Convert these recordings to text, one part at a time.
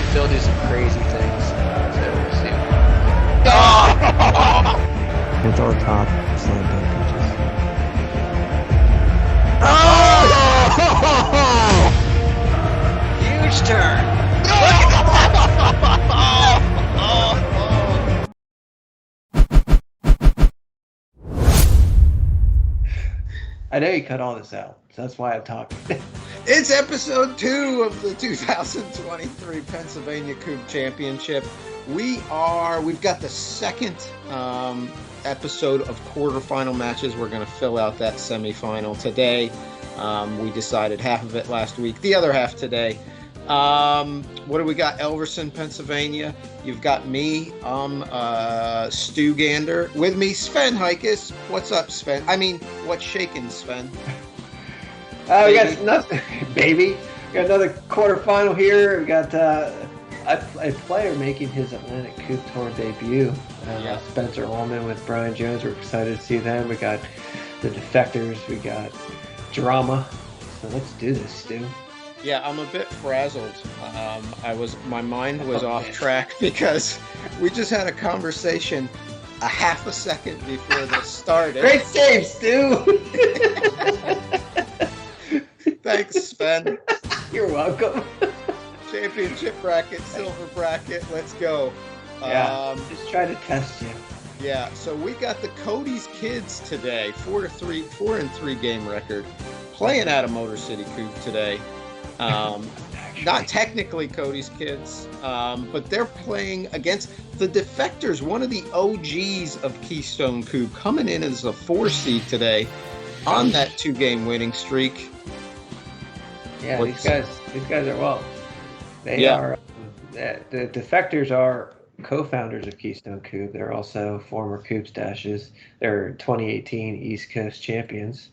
still do some crazy things. So we'll see. It's on top. Slam dunk pitches. Huge turn. I know you cut all this out, so that's why I'm talking. It's episode 2 of the 2023 Pennsylvania Kubb Championship. We've got the second episode of quarterfinal matches. We're going to fill out that semifinal today. We decided half of it last week, the other half today. What do we got? Elverson, Pennsylvania. You've got me, Stu Gander. With me, Sven Heikes. What's up, Sven? What's shaking, Sven? We got nothing, baby. We got another quarterfinal here. We got a player making his Atlantic Kubb Tour debut. Spencer Ullman with Brian Jones. We're excited to see them. We got the Defectors. We got drama. So let's do this, Stu. Yeah, I'm a bit frazzled. My mind was off track because we just had a conversation a half a second before this started. Great save, Stu. Thanks, Sven. You're welcome. Championship bracket, silver bracket. Let's go. Just try to test you. Yeah, so we got the Cody's kids today. 4-3 game record. Playing out of Motor City Kubb today. Not technically Cody's kids, but they're playing against the Defectors, one of the OGs of Keystone Kubb, coming in as a 4 seed today on that 2-game winning streak. Yeah, these guys are well. They are. The Defectors are co-founders of Keystone Kubb. They're also former Kubb stashes. They're 2018 East Coast champions.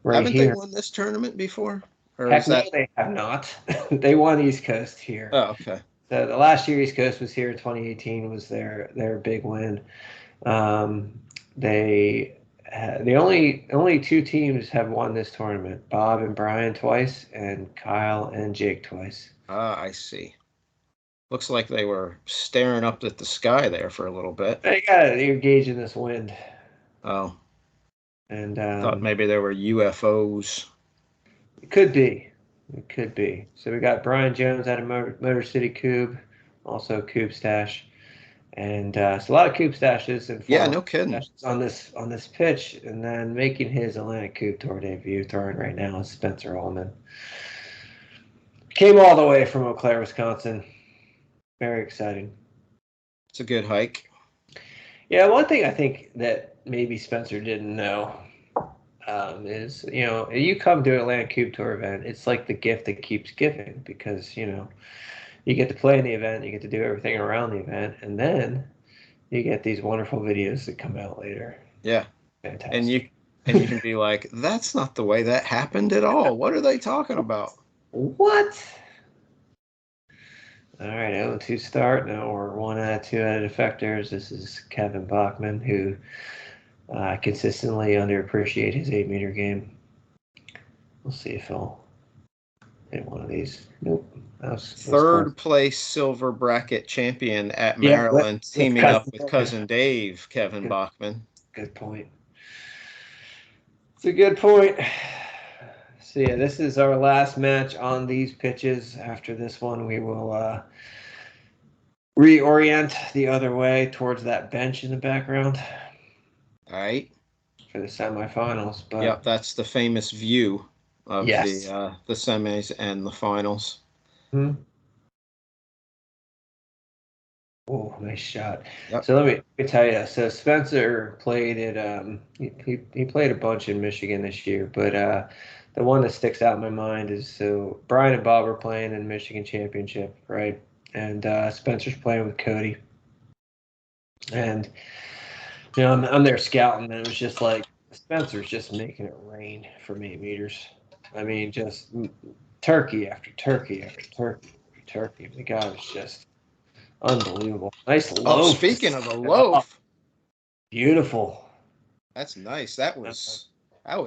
Haven't they won this tournament before? Heck no, they have not. They won East Coast here. Oh, okay. So the last year East Coast was here in 2018 was their big win. The only 2 teams have won this tournament: Bob and Brian twice, and Kyle and Jake twice. Ah, I see. Looks like they were staring up at the sky there for a little bit. You're gauging this wind. Oh. And thought maybe there were UFOs. It could be. So we got Brian Jones out of Motor City Kubb, also Kubb stash, and so a lot of Kubb stashes and no kidding on this pitch, and then making his Atlantic Kubb Tour debut, throwing right now is Spencer Ullman. Came all the way from Eau Claire, Wisconsin. Very exciting. It's a good hike. Yeah, one thing I think that maybe Spencer didn't know is, you come to an Atlantic Kubb Tour event, it's like the gift that keeps giving, because, you get to play in the event, you get to do everything around the event, and then you get these wonderful videos that come out later. Yeah. Fantastic. And you can be like, that's not the way that happened at all. What are they talking about? What? All right, 0-2 start. Now we're 1 out of 2 out of Defectors. This is Kevin Bachman, who consistently underappreciate his 8-meter game. We'll see if he'll hit one of these. Nope. Third place silver bracket champion at Maryland, teaming up with cousin Dave, Kevin Bachman. Good point. It's a good point. So yeah, this is our last match on these pitches. After this one, we will reorient the other way towards that bench in the background. All right. For the semifinals. But yep, that's the famous view of the semis and the finals. Oh, nice shot. Yep. So let me tell you. So Spencer played at he played a bunch in Michigan this year, but the one that sticks out in my mind is, so Brian and Bob are playing in the Michigan Championship, right? And Spencer's playing with Cody. And I'm there scouting, and it was just like, Spencer's just making it rain from 8 meters. Just turkey after turkey after turkey after turkey. The guy was just unbelievable. Nice loaf. Oh, speaking of a loaf. Beautiful. That's nice. That was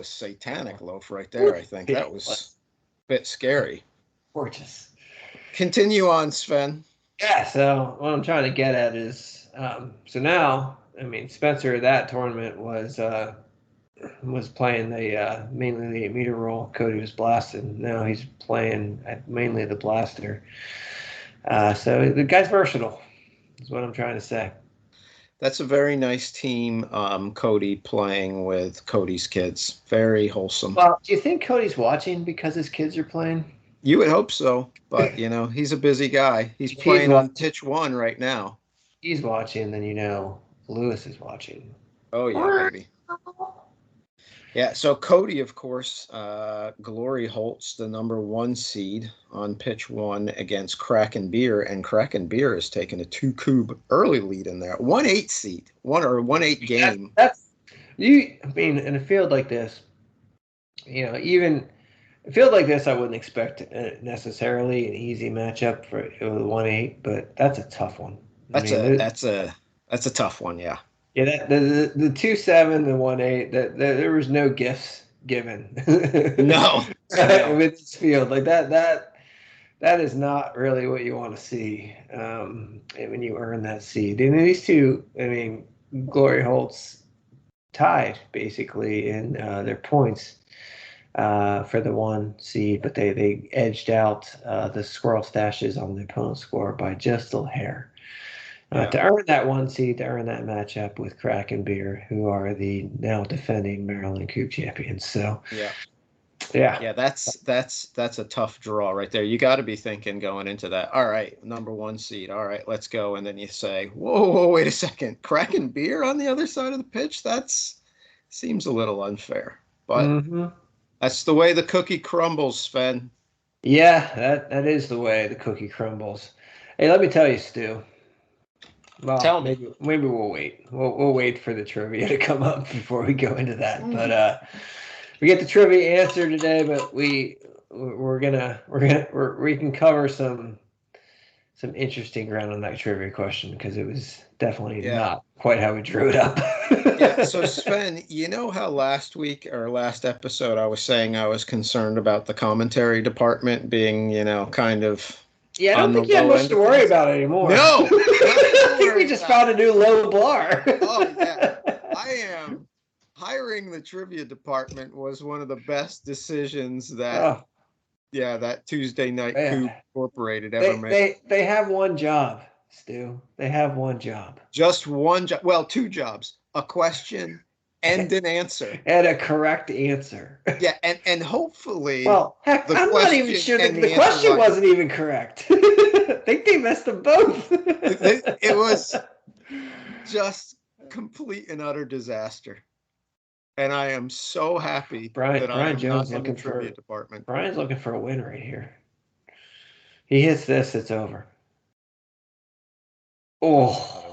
satanic loaf right there, I think. That was a bit scary. Gorgeous. Continue on, Sven. Yeah, so what I'm trying to get at is, so now, I mean, Spencer, that tournament was playing the mainly the 8-meter roll. Cody was blasting. Now he's playing mainly the blaster. So the guy's versatile, is what I'm trying to say. That's a very nice team, Cody playing with Cody's kids. Very wholesome. Well, do you think Cody's watching because his kids are playing? You would hope so, but he's a busy guy. He's playing on pitch 1 right now. He's watching, then Lewis is watching. Oh yeah, baby. Yeah, so Cody, of course, Glori Holtz, the number 1 seed on pitch 1 against Kraken Beer, and Kraken Beer has taken a 2 Kubb early lead in there. 1-8 seed, 1-8 game. That's you. I mean, in a field like this, even a field like this, I wouldn't expect necessarily an easy matchup for 1-8, but that's a tough one. That's a tough one, yeah. Yeah, that the 2-7, the 1-8, there was no gifts given. No. With this field like that is not really what you want to see when you earn that seed. And these two, I mean, Glori Holtz tied basically in their points for the 1 seed, but they edged out the squirrel stashes on the opponent's score by just a hair. To earn that 1 seed, to earn that matchup with Kraken Beer, who are the now defending Maryland Kubb champions. So yeah, that's a tough draw right there. You got to be thinking going into that. All right, number 1 seed. All right, let's go. And then you say, whoa, wait a second, Kraken Beer on the other side of the pitch. Seems a little unfair, but that's the way the cookie crumbles, Sven. Yeah, that is the way the cookie crumbles. Hey, let me tell you, Stu. Well, Tell me. Maybe we'll wait. We'll wait for the trivia to come up before we go into that. But we get the trivia answer today, but we can cover some interesting ground on that trivia question because it was definitely not quite how we drew it up. So Sven, you know how last week or last episode I was saying I was concerned about the commentary department being, kind of. Yeah, I don't think you have much to worry about anymore. No. I think we just found a new low bar. Oh, yeah. I am. Hiring the trivia department was one of the best decisions that that Tuesday Night Kubb Incorporated ever made. They have one job, Stu. They have one job. Just one job. Well, 2 jobs. A question and an answer. And a correct answer. Yeah, and hopefully. Well, heck, I'm not even sure that the question wasn't even correct. I think they messed them both. It was just complete and utter disaster. And I am so happy that Brian Jones not in the trivia department. Brian's looking for a win right here. He hits this, it's over. Oh.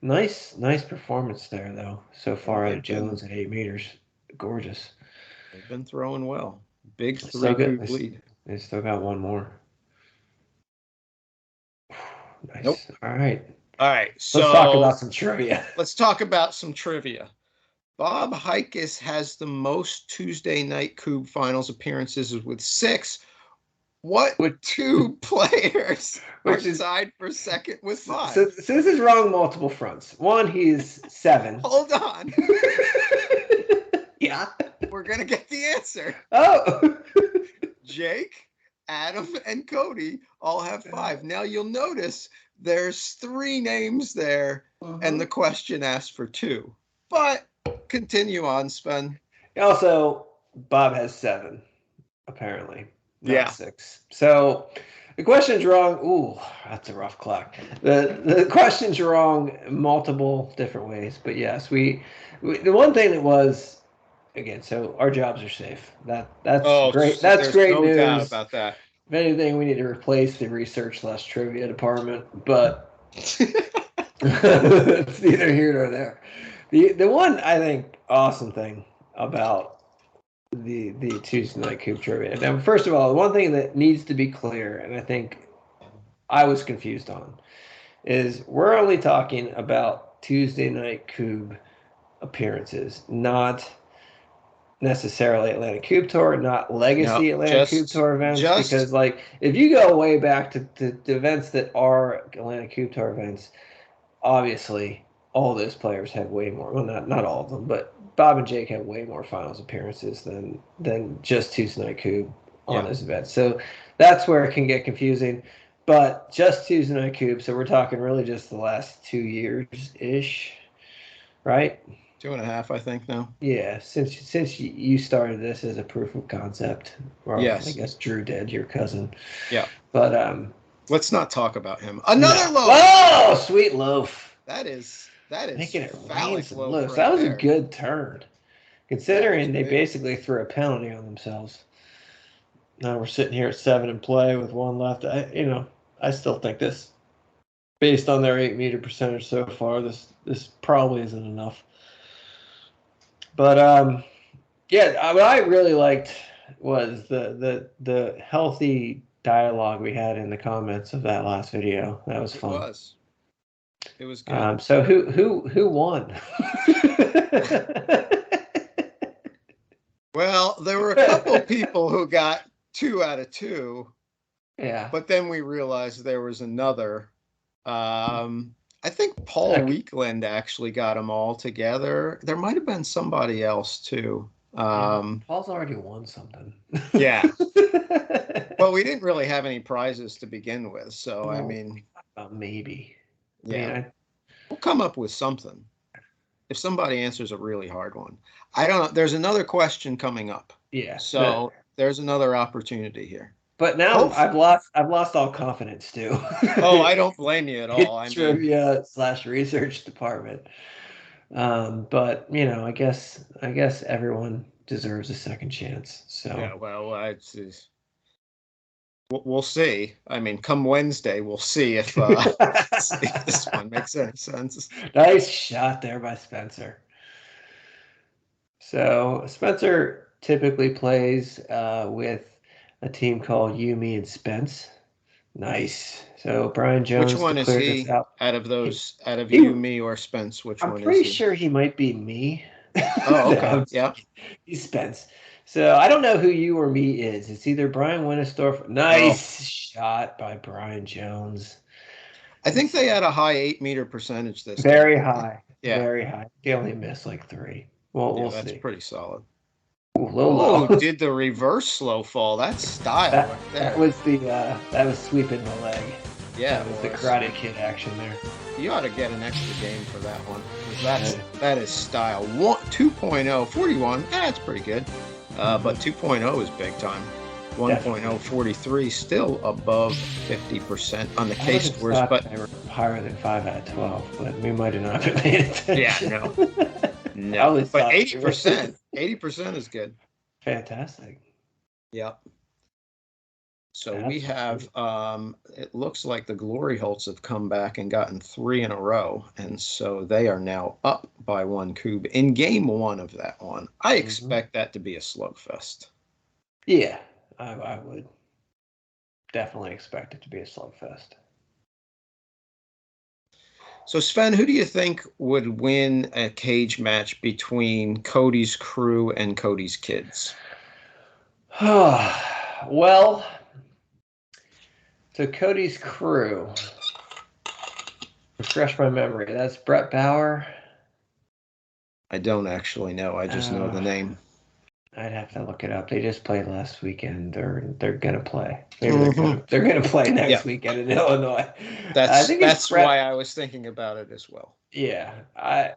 Nice performance there, though, so far out of Jones at 8 meters. Gorgeous. They've been throwing well. Big 3 Kubb lead. They still got one more. Nice. Nope. All right. So let's talk about some trivia. Let's talk about some trivia. Bob Heikes has the most Tuesday Night Kubb finals appearances with 6. What with 2 players are tied for second with 5? So this is wrong multiple fronts. One, he's 7. Hold on. Yeah. We're going to get the answer. Oh. Jake, Adam, and Cody all have 5. Now you'll notice there's 3 names there, and the question asked for 2. But continue on, Sven. Also, Bob has 7, apparently. Not 6. So the question's wrong. Ooh, that's a rough clock. The question's wrong multiple different ways. But yes, we the one thing that was, again, so our jobs are safe. That's great. That's great no news. Doubt about that. If anything, we need to replace the research/trivia department, but it's neither here nor there. The one I think awesome thing about the Tuesday Night Kubb trivia. Now, first of all, the one thing that needs to be clear, and I think I was confused on, is we're only talking about Tuesday Night Kubb appearances, not necessarily Atlantic Coupe Tour, not legacy No, Atlantic Coupe Tour events, just because like if you go way back to the events that are Atlantic Coupe Tour events, obviously all those players have way more. Well, not all of them, but Bob and Jake have way more finals appearances than just Tuesday Night Coupe on those events. So that's where it can get confusing. But just Tuesday Night Coupe, so we're talking really just the last 2 years ish, right? 2.5, I think now. Yeah, since you started this as a proof of concept, or Yes. I guess Drew did, your cousin. Yeah. But let's not talk about him. Another loaf. Whoa, sweet loaf. That is Making it phallic rain some loaf. loafs. Right That was there. a good turn, considering they great. basically threw a penalty on themselves. Now we're sitting here at 7 in play with 1 left. I still think this, based on their 8-meter percentage so far, this probably isn't enough. But what I really liked was the healthy dialogue we had in the comments of that last video. That was fun. It was good. So who won? Well, there were a couple people who got 2 out of 2. Yeah. But then we realized there was another. I think Paul Weekland actually got them all together. There might have been somebody else too. Paul's already won something. Yeah. Well, we didn't really have any prizes to begin with, so Well, I mean, maybe. yeah, we'll come up with something. If somebody answers a really hard one, I don't know. There's another question coming up. Yeah. So there's another opportunity here. But now I've lost all confidence too. Oh, I don't blame you at all. Trivia / research department. But I guess everyone deserves a second chance. So yeah, well, we'll see. I mean, come Wednesday, we'll see if this one makes any sense. Nice shot there by Spencer. So Spencer typically plays with a team called You, Me, and Spence. Nice. So Brian Jones. Which one is he out of those? Out of You, Me, or Spence? Which one is he? I'm pretty sure he might be me. Oh, okay. Yeah. He's Spence. So I don't know who You or Me is. It's either Brian Winnesdorf. Nice shot by Brian Jones. I think they had a high 8-meter percentage this Very time. high. Yeah. Very high. They only missed like 3. Well, we'll that's see. pretty solid. Low. Did the reverse slow fall? That's style right there. That was sweeping the leg. Yeah, that was the Karate Kid action there. You ought to get an extra game for that one, because that is style. 2.0 41. That's pretty good. But 2.0 is big time. 1.0 43 still above 50% on the case scores, but they were higher than 5 out of 12. But we might have not been paying attention. Yeah, no. But 80%. 80% is good. Fantastic. Yep. So we have, it looks like the Glori Holtz have come back and gotten 3 in a row. And so they are now up by 1 Kubb in game 1 of that one. I expect that to be a slugfest. Yeah, I would definitely expect it to be a slugfest. So, Sven, who do you think would win a cage match between Cody's crew and Cody's kids? Well, so Cody's crew, refresh my memory. That's Brett Bauer. I don't actually know. I just know the name. I'd have to look it up. They just played last weekend. They're gonna play. They're gonna play next weekend in Illinois. That's why I was thinking about it as well. Yeah, I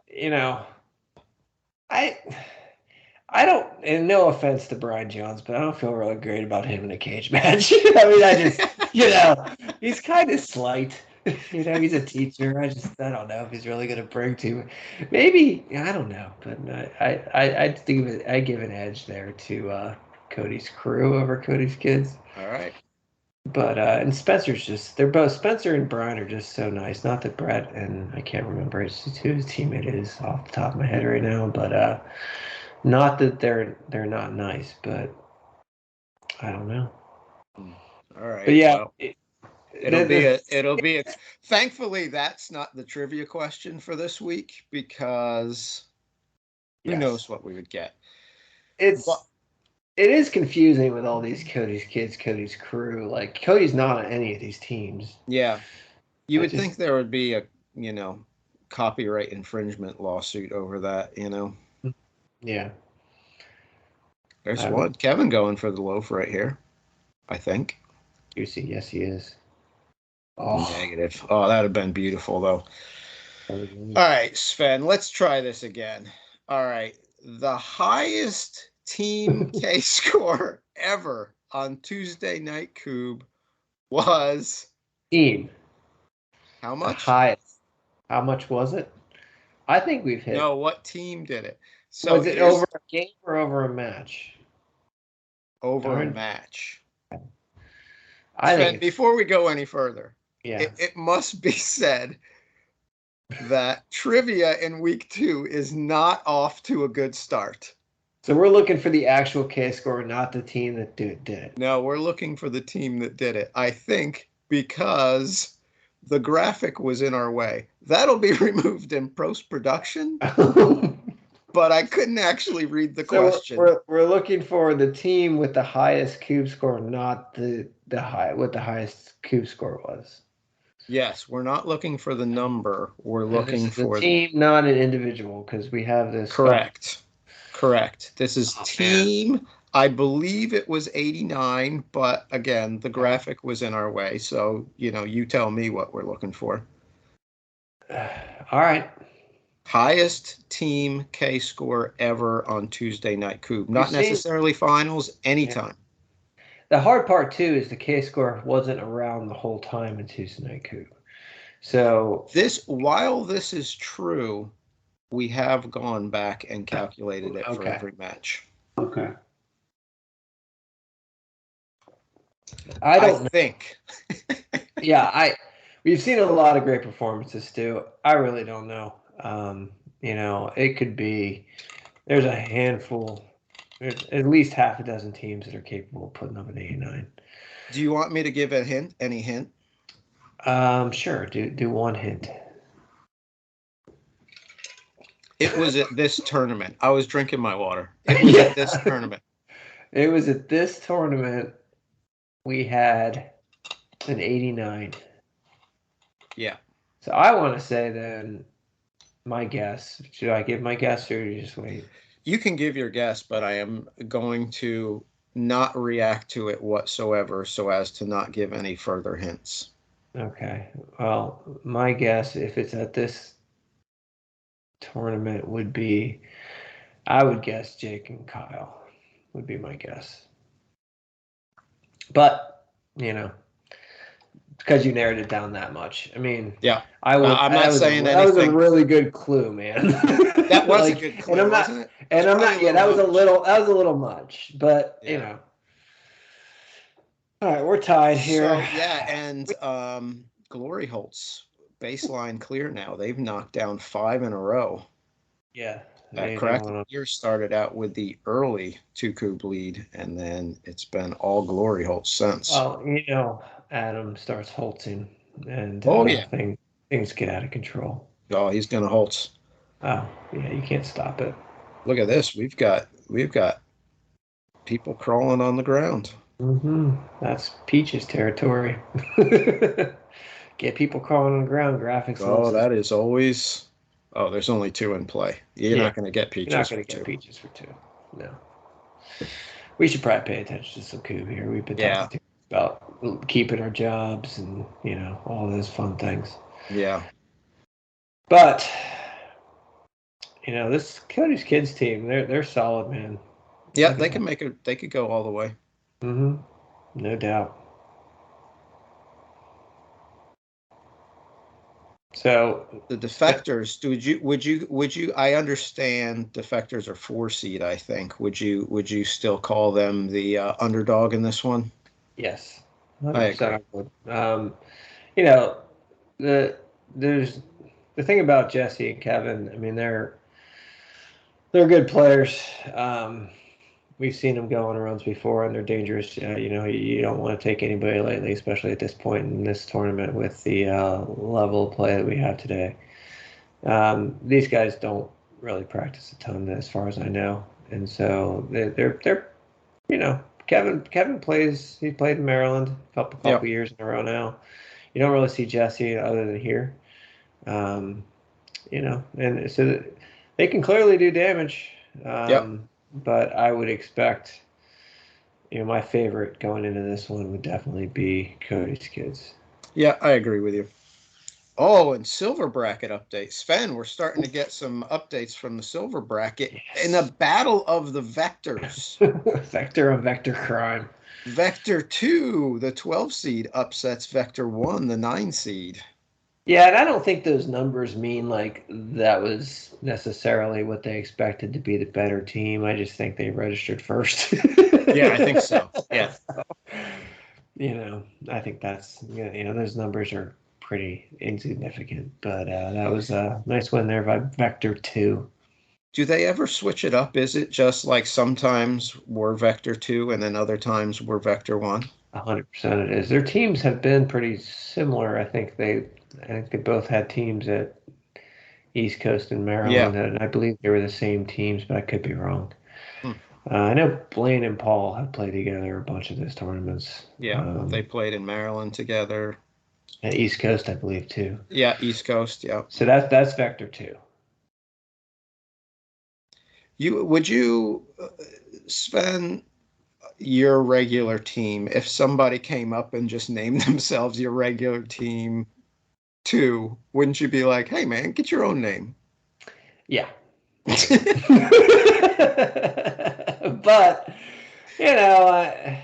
don't. And no offense to Brian Jones, but I don't feel really great about him in a cage match. I mean, I just he's kind of slight. He's a teacher. I don't know if he's really going to bring to. Maybe I don't know, but I give an edge there to Cody's crew over Cody's kids. All right. But and Spencer and Brian are just so nice. Not that Brett and I can't remember who his teammate is off the top of my head right now, but not that they're not nice, but I don't know. All right. But yeah. Well, it'll be a thankfully that's not the trivia question for this week, because who knows what we would get. It's it is confusing with all these Cody's kids, Cody's crew. Like Cody's not on any of these teams. Yeah. You I would just- think there would be a, copyright infringement lawsuit over that, Yeah. There's one. Kevin going for the loaf right here, I think. Juicy, yes he is. Oh, Negative. Oh, that would have been beautiful, though. All right, Sven, let's try this again. All right. The highest team K score ever on Tuesday Night Kubb was team. how The much? highest. How much was it? I think we've hit. No, what team did it? So was it over a game or over a match? over a match? I Sven, think before we go any further, yeah. it must be said that trivia in week 2 is not off to a good start. So we're looking for the actual K score, not the team that did it. No, we're looking for the team that did it. I think because the graphic was in our way. That'll be removed in post-production, but I couldn't actually read the question. We're looking for the team with the highest cube score, not what the highest cube score was. Yes, we're not looking for the number. We're looking for the team, not an individual, because we have this. Correct. This is team. Man. I believe it was 89, but again, the graphic was in our way. So, you tell me what we're looking for. All right. Highest team K score ever on Tuesday Night Kubb. Not necessarily finals, anytime. Yeah. The hard part, too, is the K score wasn't around the whole time in Tuesday Night Kubb. So while this is true, we have gone back and calculated it for every match. Okay. I think. Yeah, we've seen a lot of great performances too. I really don't know. It could be there's a handful, there's at least half a dozen teams that are capable of putting up an 89. Do you want me to give a hint? Any hint? Sure. Do one hint. It was at this tournament. I was drinking my water. It was at this tournament. It was at this tournament. We had an 89. Yeah. So I want to say then my guess. Should I give my guess or do you just wait? You can give your guess, but I am going to not react to it whatsoever so as to not give any further hints. Okay. Well, my guess, if it's at this tournament, would be, I would guess Jake and Kyle would be my guess. But, because you narrowed it down that much. I mean, yeah, I'm not saying anything. That was a really good clue, man. That was a good clue, wasn't it? And I'm not. Yeah, that was a little much. But all right, we're tied here. So yeah, and Glori Holtz baseline clear now. They've knocked down 5 in a row. Yeah. Correct. Year started out with the early 2 Kubb lead, and then it's been all Glori Holtz since. Well, Adam starts Holtzing, and things get out of control. Oh, he's gonna Holtz. Oh, yeah, you can't stop it. Look at this. We've got people crawling on the ground. Mm-hmm. That's Peach's territory. Get people crawling on the ground. Graphics. Oh, that is always. Oh, there's only 2 in play. You're not going to get Peaches. You're not going to get Peaches for 2. No. We should probably pay attention to some Kubb here. We've been talking about keeping our jobs and all those fun things. Yeah. But this Cody's kids team, they're solid, man. Yeah, they can they could go all the way. Mm-hmm. No doubt. So the Defectors, would you I understand Defectors are 4 seed, I think. Would you still call them the underdog in this one? Yes. I agree. There's the thing about Jesse and Kevin, I mean they're good players. We've seen them go on runs before, and they're dangerous. You don't want to take anybody lightly, especially at this point in this tournament with the level of play that we have today. These guys don't really practice a ton, as far as I know. And so they're you know, Kevin plays. He played in Maryland a couple years in a row now. You don't really see Jesse other than here. You know, and so they can clearly do damage. But I would expect, you know, my favorite going into this one would definitely be Cody's kids. Yeah, I agree with you. Oh, and silver bracket update. Sven, we're starting to get some updates from the silver bracket in a battle of the vectors. Vector of vector crime. Vector 2, the 12 seed, upsets Vector 1, the 9 seed. Yeah, and I don't think those numbers mean like that was necessarily what they expected to be the better team. I just think they registered first. Yeah, I think so. Yeah. So, you know, I think that's, you know, those numbers are pretty insignificant. But that was a nice win there by Vector 2. Do they ever switch it up? Is it just like sometimes we're Vector 2 and then other times we're Vector 1? 100% it is. Their teams have been pretty similar. I think they both had teams at East Coast and Maryland, and I believe they were the same teams, but I could be wrong. I know Blaine and Paul have played together a bunch of those tournaments. Yeah, they played in Maryland together. At East Coast, I believe, too. Yeah, East Coast, yeah. So that's Vector 2. Would you spend your regular team if somebody came up and just named themselves your regular team 2? Wouldn't you be like, hey man, get your own name? Yeah. But you know,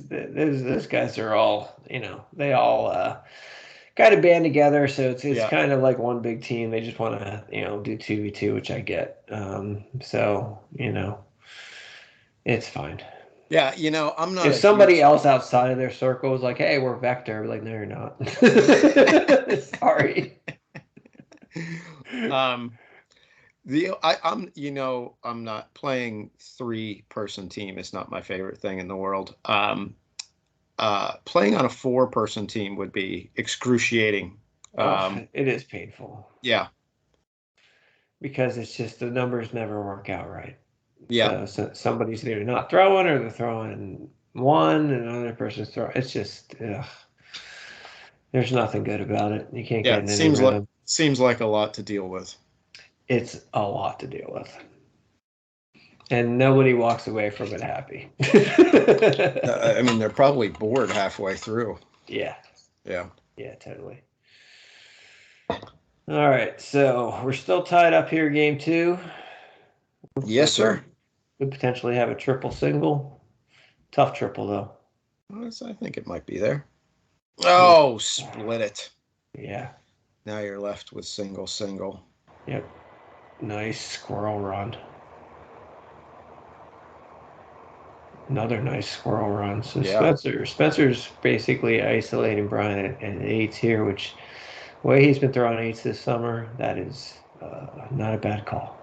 those guys are all, you know, they all kind of band together, so it's kind of like one big team. They just want to, you know, do 2v2, which I get. So you know, it's fine. Yeah, you know, I'm not. If somebody else outside of their circle is like, "Hey, we're Vector," like, no, you're not. Sorry. I'm you know, I'm not playing 3-person team. It's not my favorite thing in the world. Playing on a 4-person team would be excruciating. It is painful. Yeah. Because it's just the numbers never work out right. Yeah. So somebody's either not throwing or they're throwing one and another person's throwing. It's just, there's nothing good about it. You can't get in any rhythm. Seems like a lot to deal with. It's a lot to deal with. And nobody walks away from it happy. I mean, they're probably bored halfway through. Yeah. Yeah. Yeah, totally. All right, so we're still tied up here, game 2. Yes, sir. Could potentially have a triple single. Tough triple, though. I think it might be there. Oh, split it. Yeah. Now you're left with single. Yep. Nice squirrel run. Another nice squirrel run. So yeah. Spencer's basically isolating Brian at 8s here, which the way he's been throwing 8s this summer, that is not a bad call.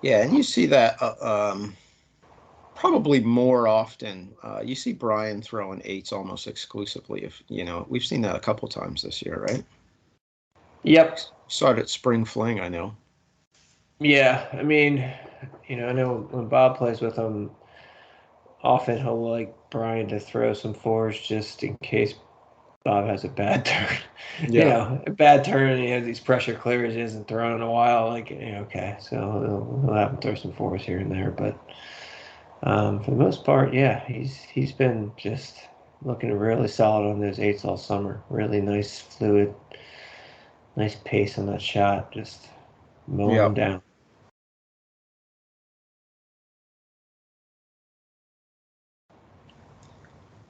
Yeah, and you see that probably more often. You see Brian throwing 8s almost exclusively. If you know, we've seen that a couple times this year, right? Yep. Started at Spring Fling, I know. Yeah, I mean, you know, I know when Bob plays with him, often he'll like Brian to throw some 4s just in case Bob has a bad turn. Yeah. You know, a bad turn, and he has these pressure clears he hasn't thrown in a while. Like, okay, so he'll have him throw some 4s here and there. But for the most part, yeah, he's been just looking really solid on those 8s all summer. Really nice, fluid, nice pace on that shot. Just mowing him down.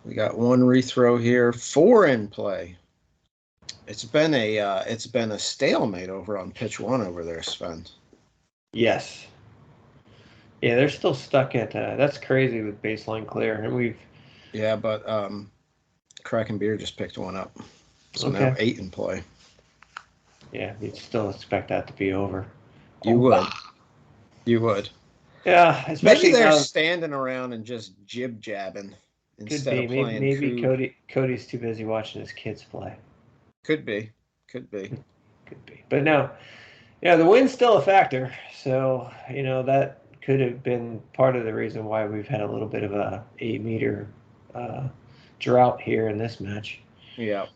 We got one rethrow here, 4 in play. It's been a stalemate over on pitch 1 over there, Sven. Yes. Yeah, they're still stuck at that's crazy with baseline clear, and but Kraken Beer just picked one up, so now 8 in play. Yeah, you'd still expect that to be over. You would. Yeah, especially maybe they're standing around and just jib-jabbing instead of playing. Maybe Cody's too busy watching his kids play. Could be. But no, yeah, the win's still a factor. So, you know, that could have been part of the reason why we've had a little bit of a 8-meter drought here in this match. Yeah.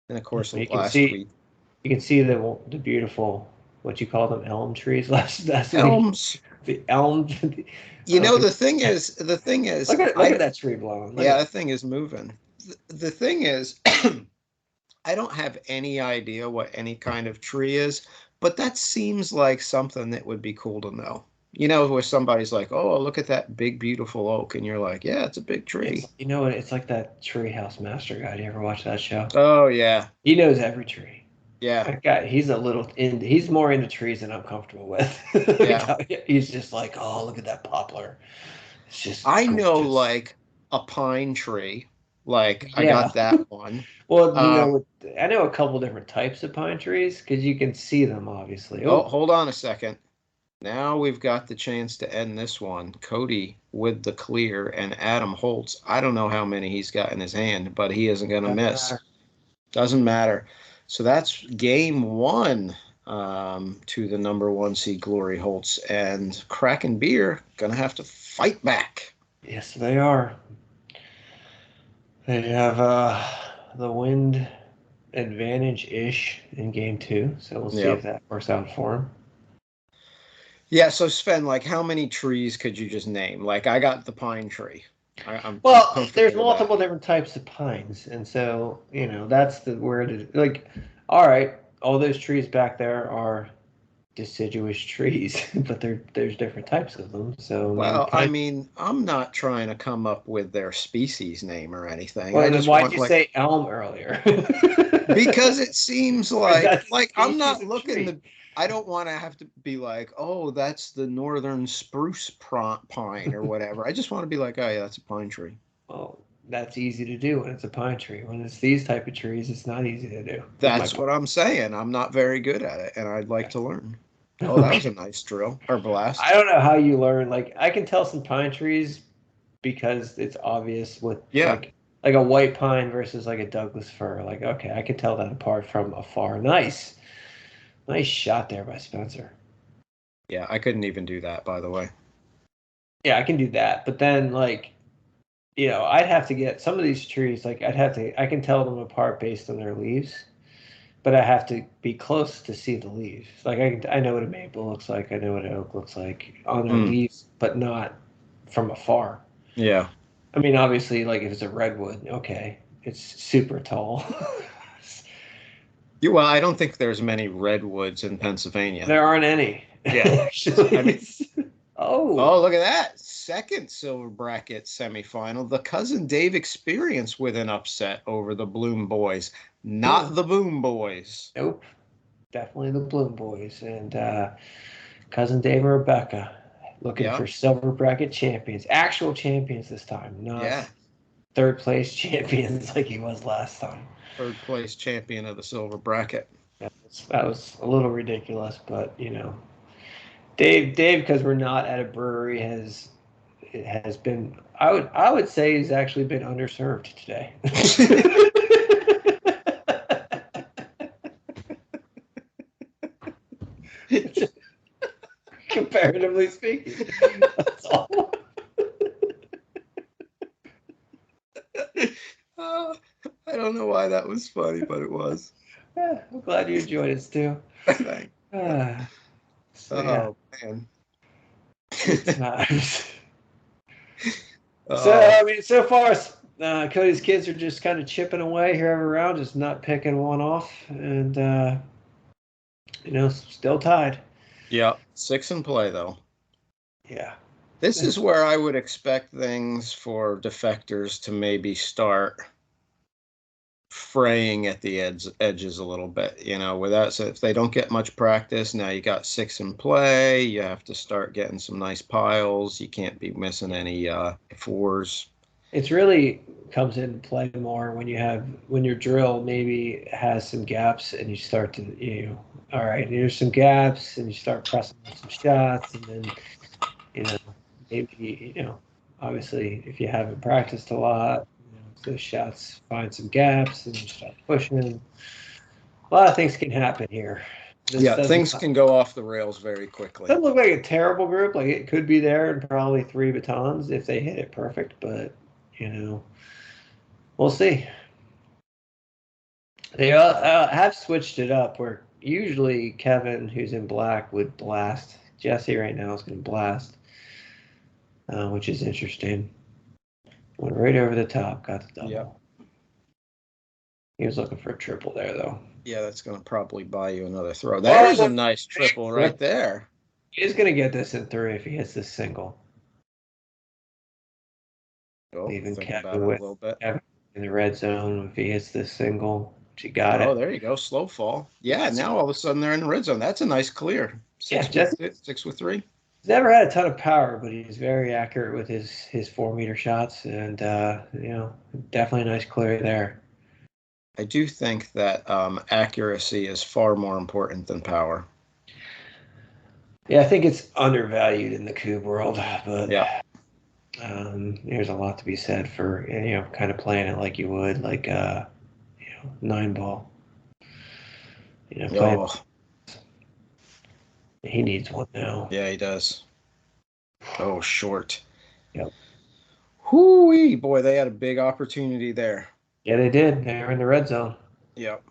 And of course, You can last see week. you can see the beautiful, what you call them, elm trees last week. Elms. The elm. You know, the thing is, look at that tree blowing. Yeah, the thing is moving. The thing is, I don't have any idea what any kind of tree is, but that seems like something that would be cool to know. You know, where somebody's like, "Oh, look at that big, beautiful oak," and you're like, "Yeah, it's a big tree." You know what? It's like that Treehouse Master guy. Do you ever watch that show? Oh yeah, He knows every tree. yeah, That guy, he's more into trees than I'm comfortable with. yeah. He's just like, oh, look at that poplar. It's just I know gorgeous. like a pine tree. Like I Yeah. got that one. Well, I know a couple different types of pine trees because you can see them, obviously. Oh, hold on a second. Now we've got the chance to end this one. Cody with the clear and Adam Holtz. I don't know how many he's got in his hand, but he isn't going to miss. Matter. Doesn't matter. So that's game one to the number 1 seed Glori Holtz. And Kraken Beer going to have to fight back. Yes, they are. They have the wind advantage-ish in game 2, so we'll see if that works out for them. Yeah, so Sven, like how many trees could you just name? Like I got the pine tree. There's multiple different types of pines, and so that's all right, all those trees back there are deciduous trees, but there's different types of them. So well, I mean, I'm not trying to come up with their species name or anything. Well, then why'd you say elm earlier? Because it seems like I'm not looking to. I don't want to have to be like, oh, that's the northern spruce pine or whatever. I just want to be like, oh yeah, that's a pine tree. Well, that's easy to do when it's a pine tree. When it's these type of trees, it's not easy to do. That's what I'm saying. I'm not very good at it, and I'd like to learn. Oh, that was a nice drill or blast. I don't know how you learn. Like I can tell some pine trees because it's obvious with like a white pine versus like a Douglas fir. Like, okay, I can tell that apart from afar. Nice shot there by Spencer. Yeah, I couldn't even do that, by the way. Yeah, I can do that, but then I'd have to get some of these trees. Like I can tell them apart based on their leaves, but I have to be close to see the leaves. Like I know what a maple looks like. I know what an oak looks like on their leaves, but not from afar. Yeah. I mean, obviously, like if it's a redwood, okay, it's super tall. Well, I don't think there's many redwoods in Pennsylvania. There aren't any. Yeah. Actually, Oh, look at that. Second silver bracket semifinal. The Cousin Dave Experience with an upset over the Bloom Boys. Not the Boom Boys. Nope. Definitely the Bloom Boys. And Cousin Dave and Rebecca looking for silver bracket champions. Actual champions this time. Not third place champions like he was last time. Third place champion of the silver bracket. That was a little ridiculous, but Dave, because we're not at a brewery, has been. I would say he's actually been underserved today. Comparatively speaking, that's all. I don't know why that was funny, but it was. Yeah, I'm glad you enjoyed it, Stu. Thanks. Man. Times. So far, Cody's kids are just kind of chipping away here every round, just not picking one off, and still tied. Yeah, 6 in play though. Yeah. This is where I would expect things for Defectors to maybe start fraying at the edges a little bit, without, so if they don't get much practice, now you got 6 in play, you have to start getting some nice piles, you can't be missing any 4s. It's really comes into play more when your drill maybe has some gaps and you start to, all right, here's some gaps and you start pressing some shots, and then, maybe, obviously if you haven't practiced a lot, those shots find some gaps and you start pushing. A lot of things can happen here. things can go off the rails very quickly. Doesn't look like a terrible group. Like it could be there and probably 3 batons if they hit it perfect. But we'll see. They have switched it up where usually Kevin, who's in black, would blast. Jesse right now is going to blast, which is interesting. Went right over the top, got the double. Yep. He was looking for a triple there, though. Yeah, that's going to probably buy you another throw. There's a nice triple right there. He's going to get this in 3 if he hits this single. Even think about it a little bit. Kevin in the red zone if he hits this single. She got it. Oh, there you go. Slow fall. Yeah, now all of a sudden they're in the red zone. That's a nice clear. 6 with 3. He's never had a ton of power, but he's very accurate with his 4-meter shots, and definitely a nice clear there. I do think that accuracy is far more important than power. Yeah, I think it's undervalued in the Kubb world, but yeah. There's a lot to be said for kind of playing it like you would 9-ball. He needs one now. Yeah, he does. Oh, short. Yep. Whoo-wee, boy, they had a big opportunity there. Yeah, they did. They were in the red zone. Yep.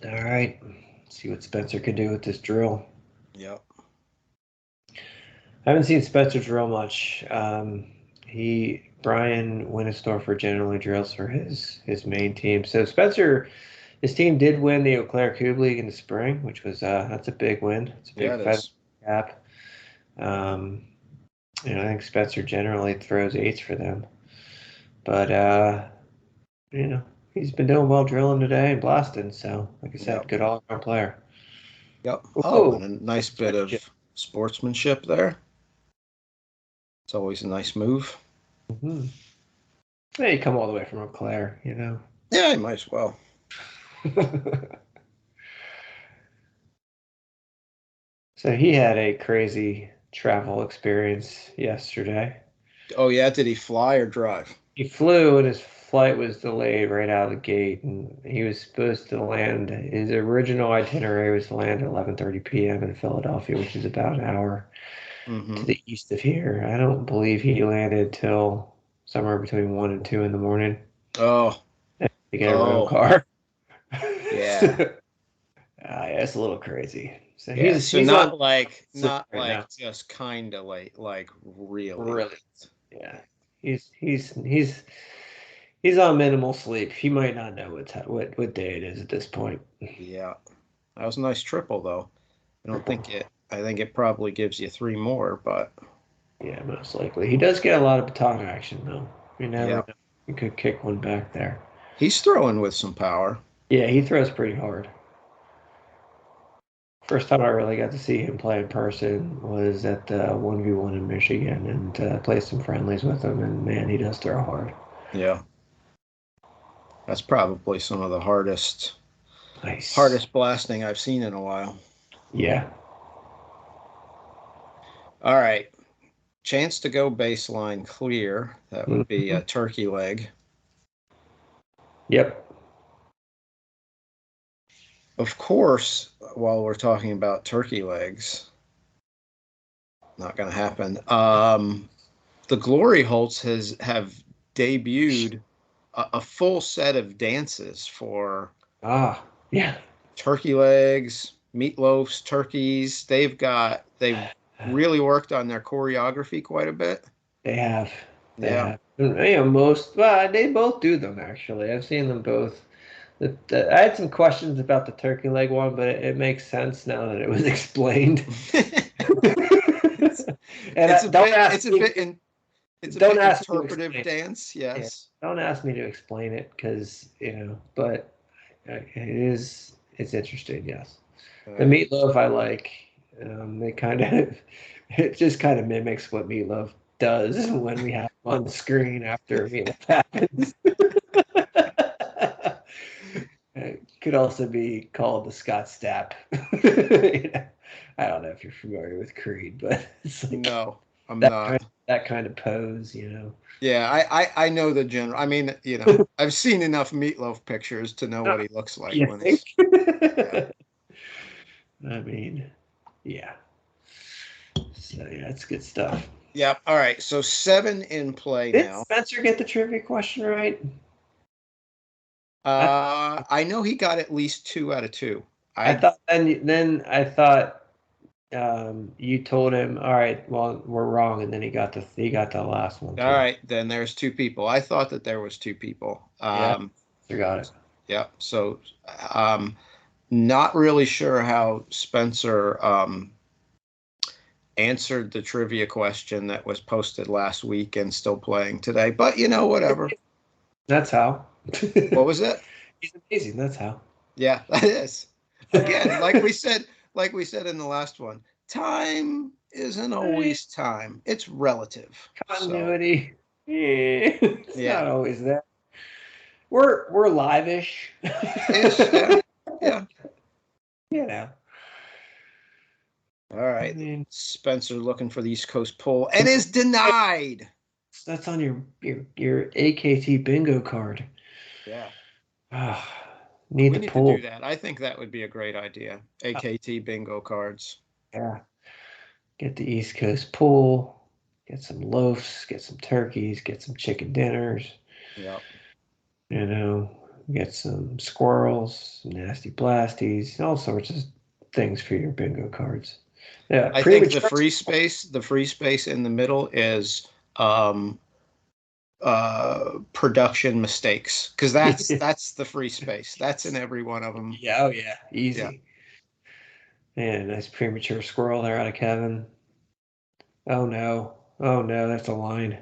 All right. Let's see what Spencer can do with this drill. Yep. I haven't seen Spencer drill much. Brian Winnestorfer generally drills for his main team. So Spencer, his team did win the Eau Claire Kubb League in the spring, which was that's a big win. It's a big gap. I think Spencer generally throws 8s for them. But he's been doing well drilling today and blasting. So, like I said, good all-around player. Yep. Oh, and a nice bit of sportsmanship there. It's always a nice move. Mm-hmm. Yeah, you come all the way from Eau Claire, Yeah, you might as well. So he had a crazy travel experience yesterday. Oh, yeah? Did he fly or drive? He flew, and his flight was delayed right out of the gate, and he was supposed to land. His original itinerary was to land at 11:30 p.m. in Philadelphia, which is about an hour to the east of here. I don't believe he landed till somewhere between 1 and 2 in the morning. Oh. To get a rental car. Yeah. It's a little crazy. So yeah, he's not like just kind of like really. Yeah. He's on minimal sleep. He might not know what day it is at this point. Yeah. That was a nice triple though. I think it probably gives you 3 more, but yeah, most likely. He does get a lot of baton action though. You never know. He could kick one back there. He's throwing with some power. Yeah, he throws pretty hard. First time I really got to see him play in person was at the 1v1 in Michigan and play some friendlies with him, and man, he does throw hard. Yeah. That's probably some of the hardest blasting I've seen in a while. Yeah. All right. Chance to go baseline clear. That would be a turkey leg. Yep. Of course, while we're talking about turkey legs, not going to happen. The Glori Holtz have debuted a full set of dances for turkey legs, meatloafs, turkeys. They've really worked on their choreography quite a bit. They have. Yeah. They both do them actually. I've seen them both. I had some questions about the turkey leg one, but it makes sense now that it was explained. It's a bit interpretive dance. Yes. Yeah, don't ask me to explain it because but it's interesting. Yes, the meatloaf I like. It just kind of mimics what meatloaf does when we have him on the screen after meatloaf happens. It could also be called the Scott Stapp. I don't know if you're familiar with Creed, but it's like no, I'm not. that kind of pose, you know. Yeah, I know the general. I mean, I've seen enough Meatloaf pictures to know what he looks like You when think? he's. Yeah. I mean, yeah. So yeah, that's good stuff. Yep. All right. So 7 in play Did now. Spencer get the trivia question right? I know he got at least 2 out of 2. I thought then I thought you told him, all right, well, we're wrong, and then he got the last one too. All right, then there's 2 people. I thought that there was 2 people. Yeah, you got it. Yep. So, not really sure how Spencer answered the trivia question that was posted last week and still playing today, but whatever. That's how. What was it? He's amazing. That's how. Yeah, that is. Again, like we said in the last one, time isn't always time. It's relative. Continuity. It's Yeah. not always that. We're live-ish. Yeah. You know. All right. I mean, Spencer looking for the East Coast poll and is denied. that's on your AKT bingo card. Yeah. Need We the need poll. to do that. I think that would be a great idea. AKT bingo cards. Yeah. Get the East Coast pool. Get some loafs. Get some turkeys. Get some chicken dinners. Yep. You know, get some squirrels, nasty blasties, all sorts of things for your bingo cards. Yeah, I think the free space in the middle is production mistakes, because that's the free space. That's in every one of them. Yeah, oh yeah, easy. Yeah, nice premature squirrel there out of Kevin. Oh no, that's a line.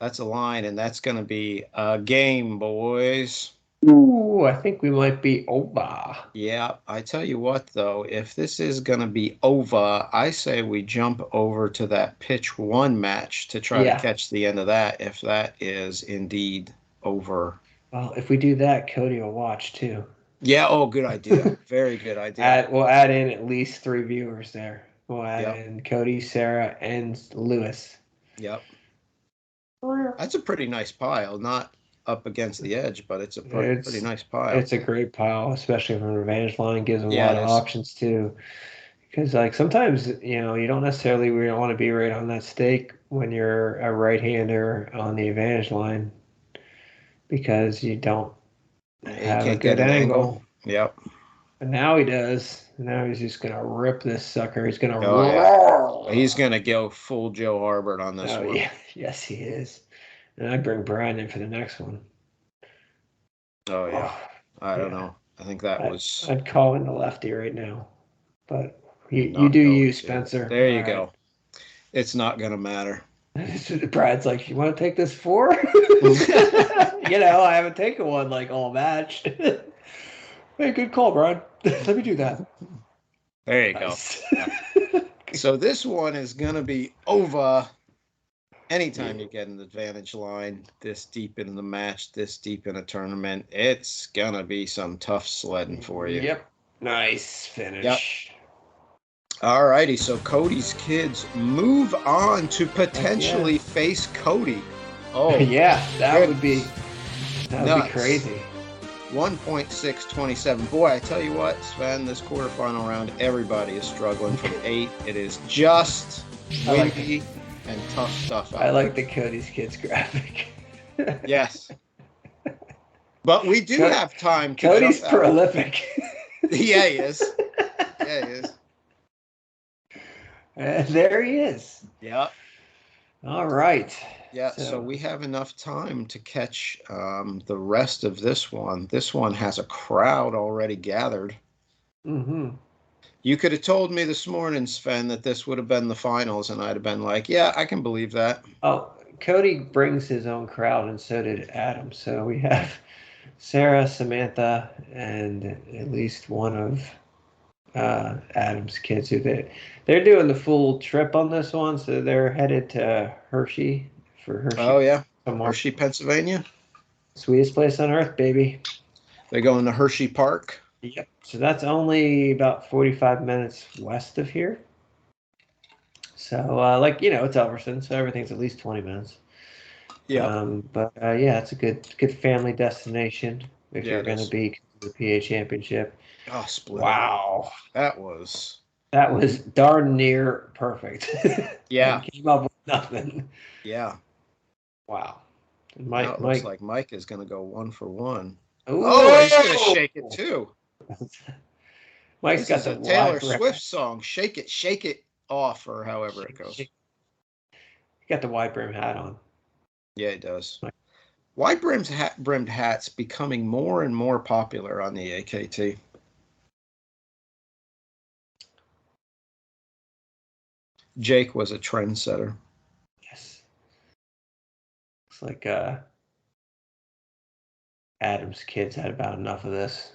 That's a line, and that's going to be a game, boys. Ooh, I think we might be over. Yeah, I tell you what, though, if this is going to be over, I say we jump over to that pitch 1 match to try to catch the end of that, if that is indeed over. Well, if we do that, Cody will watch too. Yeah, oh, good idea. Very good idea. We'll add in at least 3 viewers there. We'll add in Cody, Sarah, and Lewis. Yep. That's a pretty nice pile. Not up against the edge, but it's a pretty nice pile. It's a great pile, especially from Revenge Line. Gives them a lot of options too. Because like sometimes you don't necessarily want to be right on that stake when you're a right-hander on the Advantage Line, because you don't have a good angle. Yep. And now he does. Now he's just gonna rip this sucker. He's gonna He's gonna go full Joe Harbert on this one. Yeah. Yes, he is. And I'd bring Brian in for the next one. Oh yeah. I don't know. I think I'd call in the lefty right now. But you do you, Spencer. There you go. It's not gonna matter. Brad's like, you want to take this 4? I haven't taken one like all match. Hey, good call, Brian. Let me do that. There you go. So this one is going to be over anytime you get an Advantage Line this deep in the match, this deep in a tournament. It's going to be some tough sledding for you. Yep. Nice finish. Yep. All righty. So Cody's kids move on to potentially face Cody. Oh, yeah. That would be crazy. 1.627. Boy, I tell you what, Sven, this quarterfinal round, everybody is struggling from 8. It is just windy and tough stuff out I like the Cody's Kids graphic. Yes. But we do have time to Cody's prolific. Yeah, he is. Yeah, he is. There he is. Yep. All right. Yeah, so we have enough time to catch the rest of this one. This one has a crowd already gathered. Mm-hmm. You could have told me this morning, Sven, that this would have been the finals, and I'd have been like, yeah, I can believe that. Oh, Cody brings his own crowd, and so did Adam. So we have Sarah, Samantha, and at least one of Adam's kids. They're doing the full trip on this one, so they're headed to Hershey. For Hershey. Oh, yeah. Hershey, Pennsylvania. Sweetest place on earth, baby. They're going to Hershey Park. Yep. So that's only about 45 minutes west of here. So, it's Elverson, so everything's at least 20 minutes. Yeah. But yeah, it's a good family destination if Yeah, you're it going to is. be the PA Championship. Oh, split. Wow. That was. That was darn near perfect. Yeah. And came up with nothing. Yeah. Wow. And Now it looks Mike. like Mike is going to go 1-for-1. Ooh. Oh, he's going to shake it too. Mike's This got is the a Taylor wide brim. Swift song. Shake it off, or however it goes. He got the wide brim hat on. Yeah, it does. Wide brimmed hats becoming more and more popular on the AKT. Jake was a trendsetter. Yes. Looks like Adam's kids had about enough of this.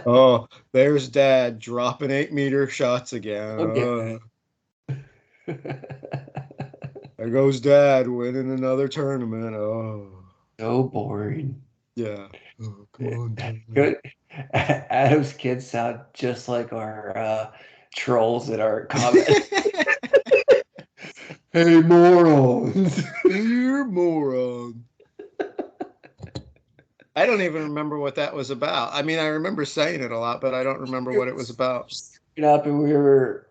Oh, there's Dad dropping 8-meter shots again. Okay. There goes Dad winning another tournament. Oh, So boring. yeah. Oh, come on, Dad. Good. Adam's kids sound just like our trolls in our comments. Hey, morons. You're moron. I don't even remember what that was about. I mean, I remember saying it a lot, but I don't remember what it was about. Up and we were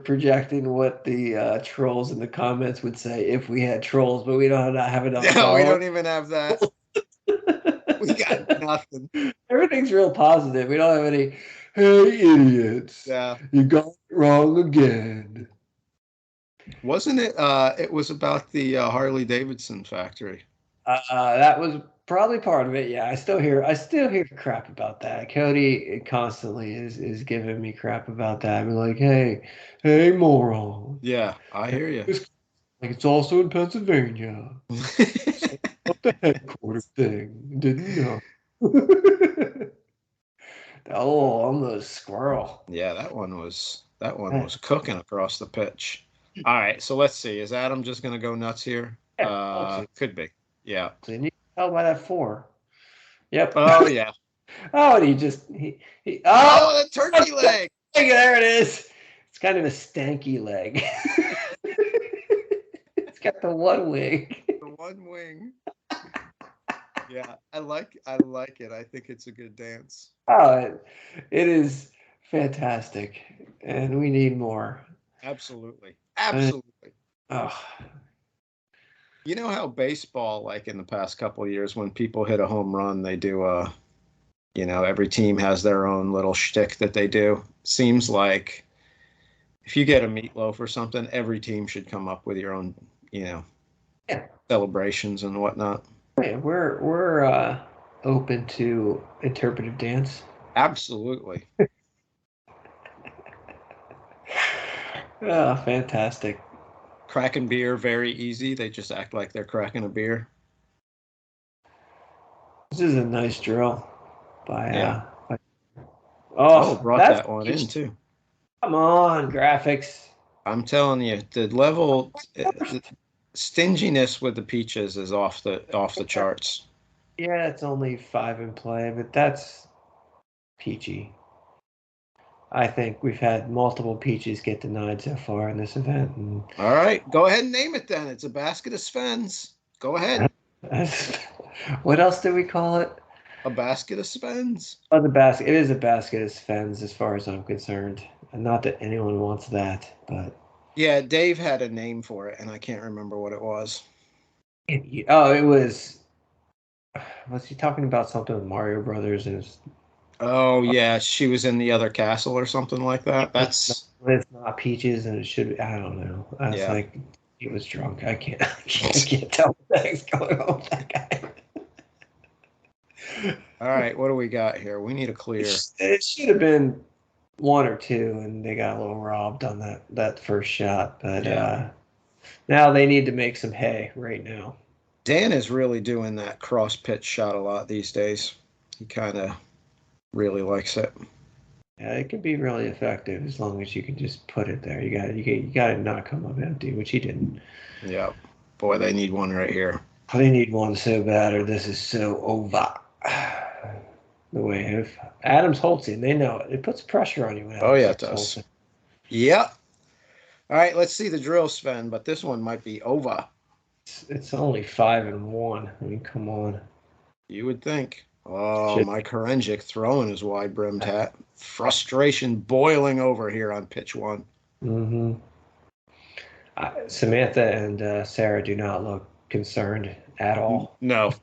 projecting what the trolls in the comments would say if we had trolls, but we don't have enough. No, we don't even have that. We got nothing. Everything's real positive. We don't have any. Hey, idiots! Yeah. You got it wrong again. Wasn't it? It was about the Harley Davidson factory. That was probably part of it. Yeah, I still hear crap about that. Cody constantly is giving me crap about that. I'm like, hey, moron. Yeah, I hear you. Like it's also in Pennsylvania. What the headquarters thing? Didn't know. Oh, I'm the squirrel. Yeah, that one was cooking across the pitch. All right, so let's see. Is Adam just going to go nuts here? Yeah, Could be. Yeah. so you can tell by that 4. Yep. Oh yeah. Oh, and he Oh, the turkey leg. There it is. It's kind of a stanky leg. It's got the one wing. The one wing. Yeah, I like it. I think it's a good dance. Oh, it is fantastic, and we need more. Absolutely. Oh, You know how baseball, like in the past couple of years, when people hit a home run, they do every team has their own little shtick that they do. Seems like if you get a meatloaf or something, every team should come up with your own, celebrations and whatnot. yeah, we're open to interpretive dance. Absolutely. Oh, fantastic. Kraken beer, very easy. They just act like they're cracking a beer. This is a nice drill by Yeah. Brought that's that one in too. Come on, graphics. I'm telling you, the level the stinginess with the peaches is off the charts. Yeah, it's only 5 in play, but that's peachy. I think we've had multiple peaches get denied so far in this event. And all right, go ahead and name it then. It's a basket of Svens. Go ahead. What else do we call it? A basket of Svens. Oh, the basket. It is a basket of Svens, as far as I'm concerned. And not that anyone wants that, but yeah, Dave had a name for it, and I can't remember what it was. Oh, it was. Was he talking about something with Mario Brothers? And oh yeah, she was in the other castle or something like that. That's. It's not peaches, and it should be. I don't know. I was like, he was drunk. I can't tell what the heck's going on with that guy. All right, what do we got here? We need a clear. It should have been 1 or 2, and they got a little robbed on that first shot. But now they need to make some hay right now. Dan is really doing that cross pitch shot a lot these days. He kind of really likes it. Yeah, it can be really effective as long as you can just put it there. You got to not come up empty, which he didn't. Yeah, boy, they need one right here. They need one so bad, or this is so over. The way if Adams Holtz in, they know it. It puts pressure on you. Oh yeah, it does. Yep. All right, let's see the drill, Sven, but this one might be over. It's only 5-1. I mean, come on. You would think. Oh, Shit. Mike Horengic throwing his wide-brimmed hat. Frustration boiling over here on pitch one. Mm-hmm. Samantha and Sarah do not look concerned at all. No.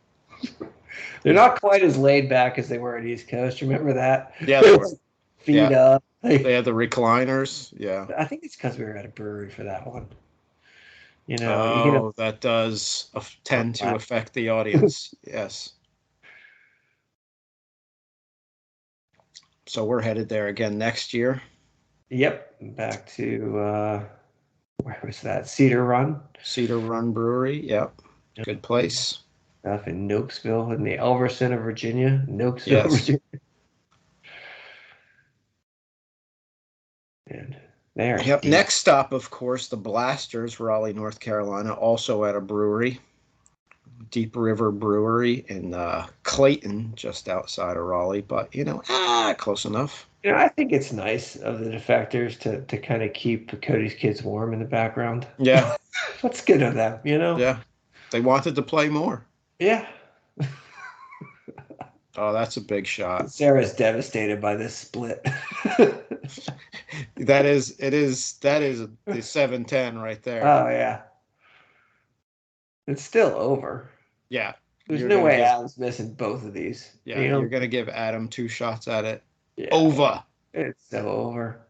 They're not quite as laid back as they were at East Coast. Remember that? Yeah, they were. Feet Yeah. up. They had the recliners. Yeah. I think it's because we were at a brewery for that one. You know, Oh, that does tend to affect the audience. Yes. So we're headed there again next year. Yep. Back to where was that? Cedar Run. Cedar Run Brewery. Yep. Good place. Stuff in Nokesville in the Elverson of Virginia. Nokesville, Yes. Virginia. And there. Yep. Next stop, of course, the Blasters, Raleigh, North Carolina, also at a brewery. Deep River Brewery in Clayton, just outside of Raleigh, but close enough. You know, I think it's nice of the Defectors to kind of keep Cody's kids warm in the background. Yeah. What's good of them, you know? Yeah. They wanted to play more. Yeah. Oh, that's a big shot. Sarah's devastated by this split. That is the 7-10 right there. Oh, yeah. It's still over. Yeah. There's You're no gonna way give- Adam's missing both of these. Yeah, You know? you're gonna give Adam 2 shots at it. Yeah. Over. It's so over.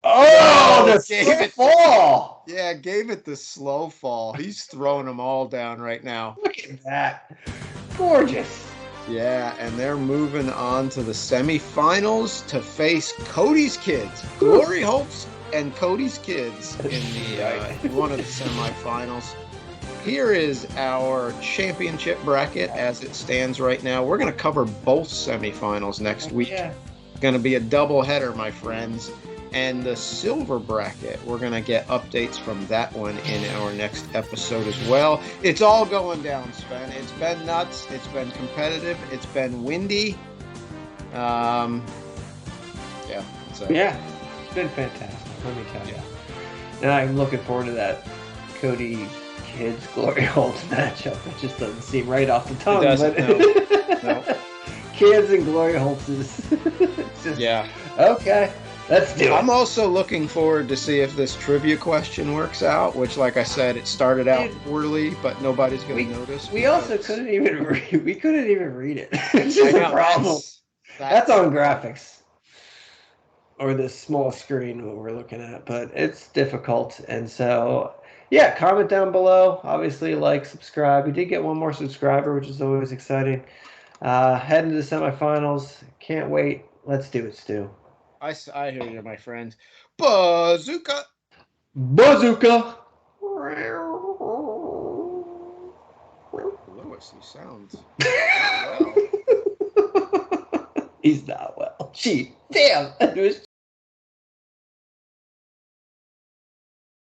Oh, the gave it- fall! Yeah, gave it the slow fall. He's throwing them all down right now. Look at that. Gorgeous. Yeah, and they're moving on to the semifinals to face Cody's kids. Glori Holtz and Cody's kids in the one of the semifinals. Here is our championship bracket as it stands right now. We're going to cover both semifinals next week. Yeah. Going to be a double header, my friends. And the silver bracket, we're going to get updates from that one in our next episode as well. It's all going down, Sven. It's been nuts. It's been competitive. It's been windy. Yeah. So. Yeah. It's been fantastic, let me tell you. And I'm looking forward to that Cody Kids Glori Holtz matchup. It just doesn't seem right off the tongue. It doesn't, but no. Kids and Glori Holtz's. It's just, Yeah. okay. Let's do it. I'm also looking forward to see if this trivia question works out, which, like I said, it started out poorly, but nobody's going to notice. We also couldn't even read. We couldn't even read it. It's just a problem. That's on graphics or the small screen what we're looking at, but it's difficult. And so, yeah, comment down below. Obviously, like, subscribe. We did get one more subscriber, which is always exciting. Heading to the semifinals. Can't wait. Let's do it, Stu. I hear you, my friend. Bazooka! Bazooka! Lewis, you sound well. He's not well. Gee, damn. It was